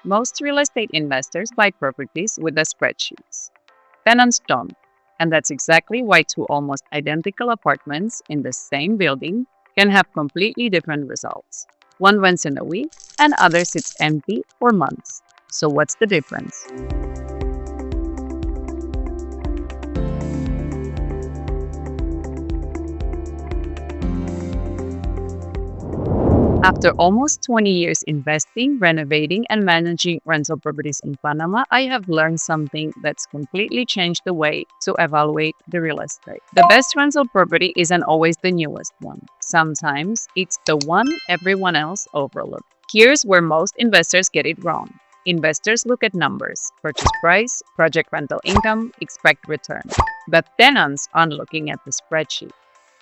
Most real estate investors buy properties with the spreadsheets. Tenants don't. And that's exactly why two almost identical apartments in the same building can have completely different results. One rents in a week and other sits empty for months. So what's the difference? After almost 20 years investing, renovating, and managing rental properties in Panama, I have learned something that's completely changed the way to evaluate the real estate. The best rental property isn't always the newest one. Sometimes it's the one everyone else overlooked. Here's where most investors get it wrong. Investors look at numbers, purchase price, project rental income, expect return. But tenants aren't looking at the spreadsheet.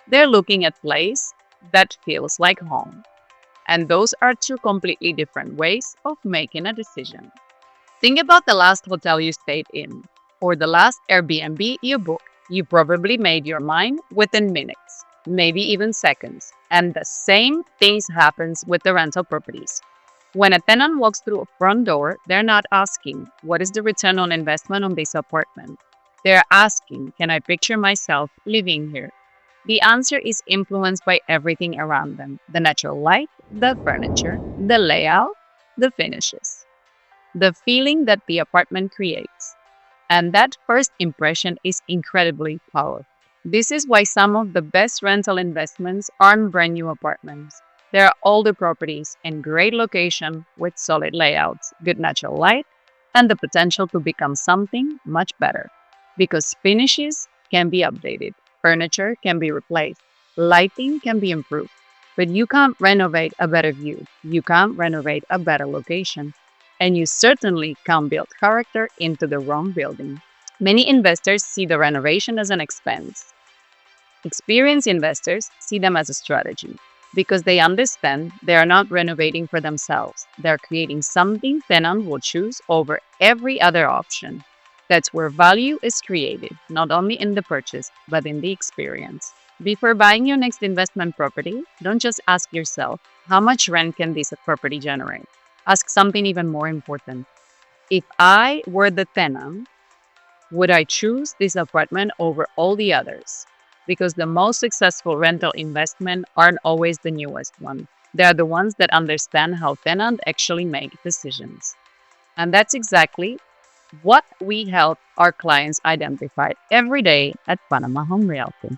They're looking at place that feels like home. And those are two completely different ways of making a decision. Think about the last hotel you stayed in, or the last Airbnb you booked. You probably made your mind within minutes, maybe even seconds. And the same things happens with the rental properties. When a tenant walks through a front door, they're not asking, what is the return on investment on this apartment? They're asking, can I picture myself living here? The answer is influenced by everything around them: the natural light, the furniture, the layout, the finishes, the feeling that the apartment creates. And that first impression is incredibly powerful. This is why some of the best rental investments aren't brand new apartments. They're older properties in great location with solid layouts, good natural light, and the potential to become something much better. Because finishes can be updated. Furniture can be replaced. Lighting can be improved. But you can't renovate a better view. You can't renovate a better location. And you certainly can't build character into the wrong building. Many investors see the renovation as an expense. Experienced investors see them as a strategy because they understand they are not renovating for themselves. They're creating something tenant will choose over every other option. That's where value is created, not only in the purchase, but in the experience. Before buying your next investment property, don't just ask yourself, how much rent can this property generate? Ask something even more important. If I were the tenant, would I choose this apartment over all the others? Because the most successful rental investment aren't always the newest one. They are the ones that understand how tenants actually make decisions. And that's exactly what we help our clients identify every day at Panama Home Realty.